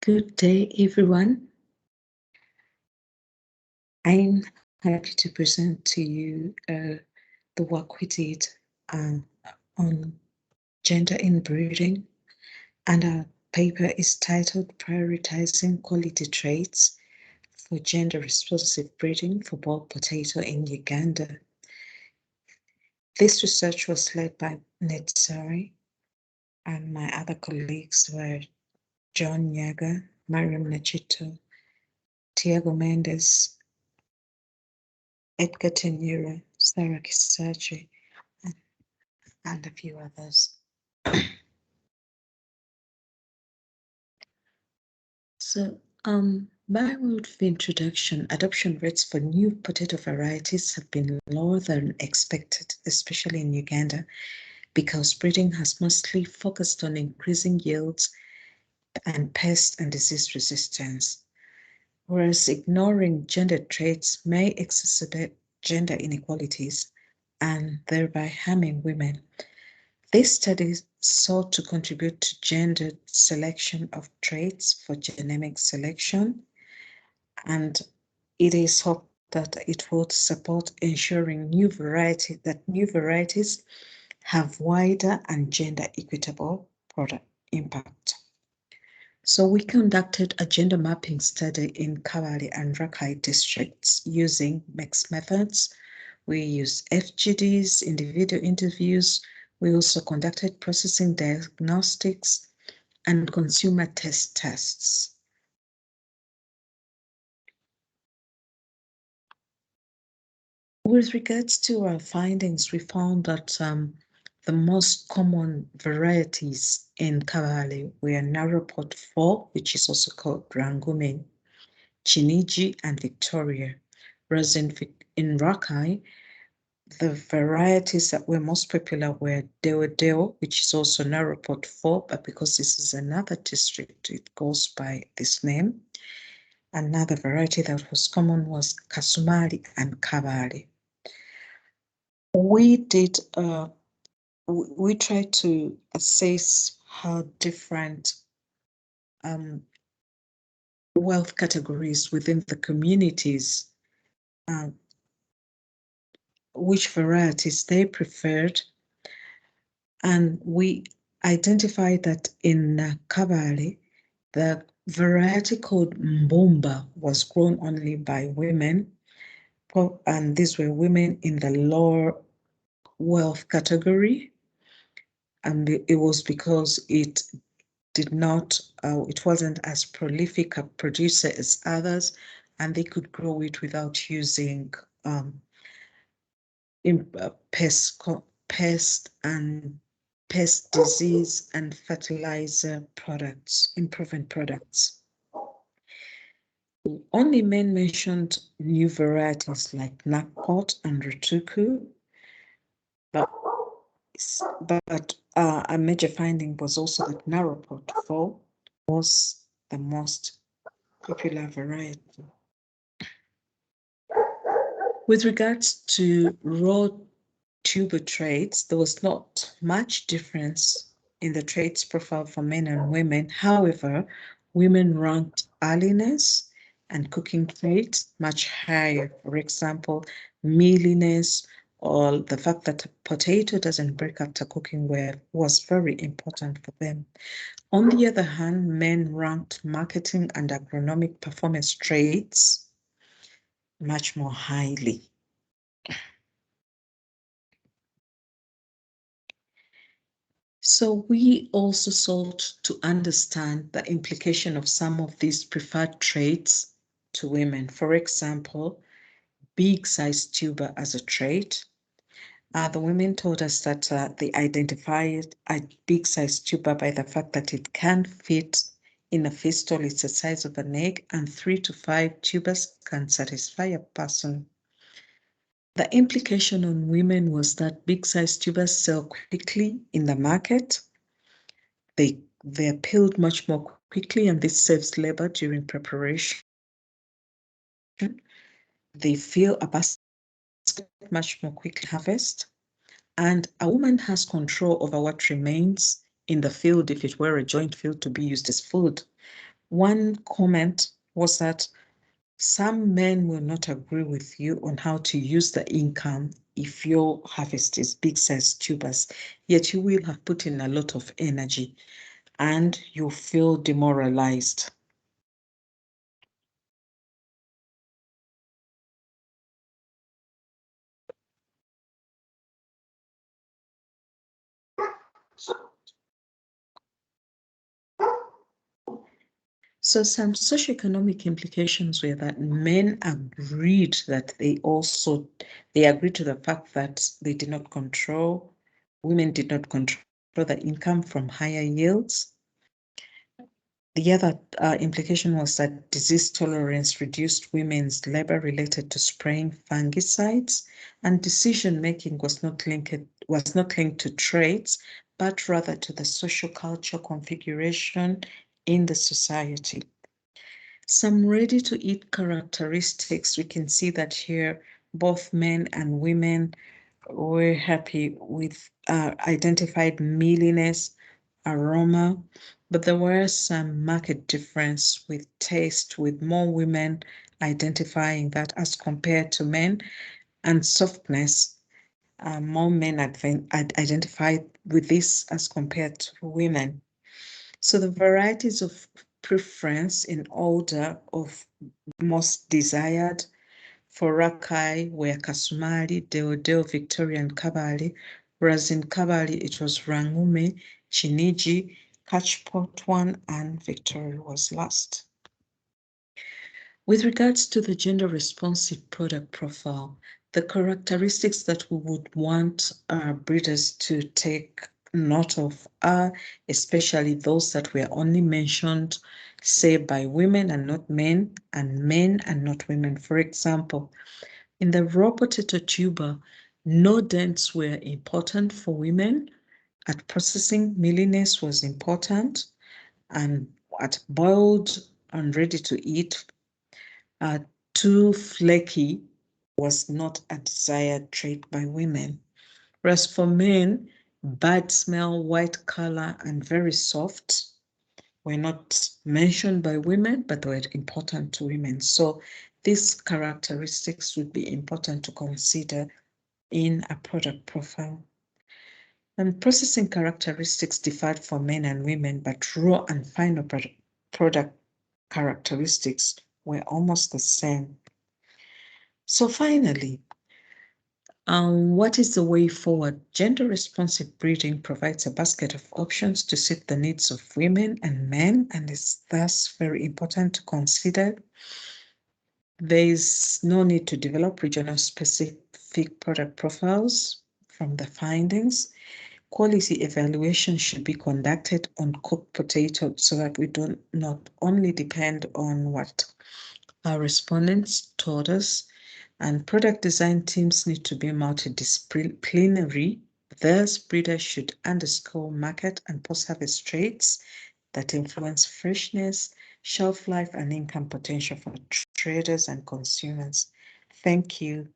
Good day, everyone. I'm happy to present to you the work we did on gender in breeding, and our paper is titled Prioritizing Quality Traits for Gender Responsive Breeding for Bulk Potato in Uganda. This research was led by Netsari, and my other colleagues were John Nyaga, Mariam Nachito, Tiago Mendes, Edgar Tenura, Sarah Kisachi, and a few others. So, by way of introduction, adoption rates for new potato varieties have been lower than expected, especially in Uganda, because breeding has mostly focused on increasing yields and pest and disease resistance, whereas ignoring gender traits may exacerbate gender inequalities and thereby harming women. This study sought to contribute to gendered selection of traits for genomic selection, and it is hoped that it would support ensuring new varieties have wider and gender equitable product impact. So we conducted a gender mapping study in Kabale and Rakai districts using mixed methods. We used FGDs, individual interviews. We also conducted processing diagnostics and consumer tests. With regards to our findings, we found that the most common varieties in Kabale were Narroport 4, which is also called Rangume, Chiniji, and Victoria. Whereas in Rakai, the varieties that were most popular were Deo, which is also Narroport 4, but because this is another district, it goes by this name. Another variety that was common was Kasumali and Kabale. We did, we tried to assess how different wealth categories within the communities, which varieties they preferred. And we identified that in Kabale, the variety called Mbumba was grown only by women, and these were women in the lower wealth category, and it was because it wasn't as prolific a producer as others, and they could grow it without using pest disease and fertilizer products, improvement products. Only men mentioned new varieties like Nakpot and Rutuku, but a major finding was also that Narroport 4 was the most popular variety. With regards to raw tuber traits, there was not much difference in the traits profile for men and women. However, women ranked earliness and cooking traits much higher. For example, mealiness, or the fact that a potato doesn't break after cooking was very important for them. On the other hand, men ranked marketing and agronomic performance traits much more highly. So we also sought to understand the implication of some of these preferred traits to women. For example, big size tuber as a trait. The women told us that they identified a big size tuber by the fact that it can fit in a fistule. It's the size of an egg, and 3 to 5 tubers can satisfy a person. The implication on women was that big size tubers sell quickly in the market. They're peeled much more quickly, and this saves labor during preparation. They fill a basket much more quickly harvest, and a woman has control over what remains in the field if it were a joint field to be used as food. One comment was that some men will not agree with you on how to use the income if your harvest is big size tubers, yet you will have put in a lot of energy and you feel demoralized. So some socioeconomic implications were that men agreed that they agreed to the fact that they did not control, women did not control the income from higher yields. The other implication was that disease tolerance reduced women's labor related to spraying fungicides, and decision-making was not linked to traits, but rather to the social culture configuration in the society. Some ready-to-eat characteristics, we can see that here both men and women were happy with identified mealiness, aroma, but there were some marked difference with taste, with more women identifying that as compared to men, and softness, more men identified with this as compared to women. So the varieties of preference in order of most desired for Rakai were Kasumali, Deodeo, Victoria, and Kabali, whereas in Kabali it was Rangume, Chiniji, Kachpotwan, and Victoria was last. With regards to the gender-responsive product profile, the characteristics that we would want our breeders to take note of are especially those that were only mentioned, say, by women and not men, and men and not women. For example, in the raw potato tuber, no dents were important for women. At processing, mealiness was important, and at boiled and ready to eat, too flaky was not a desired trait by women. Whereas for men, bad smell, white color, and very soft were not mentioned by women, but were important to women. So these characteristics would be important to consider in a product profile. And processing characteristics differed for men and women, but raw and final product characteristics were almost the same. So finally, what is the way forward? Gender-responsive breeding provides a basket of options to suit the needs of women and men, and is thus very important to consider. There is no need to develop regional specific product profiles from the findings. Quality evaluation should be conducted on cooked potato so that we do not only depend on what our respondents told us, and product design teams need to be multidisciplinary. Thus, breeders should underscore market and post-harvest traits that influence freshness, shelf life, and income potential for traders and consumers. Thank you.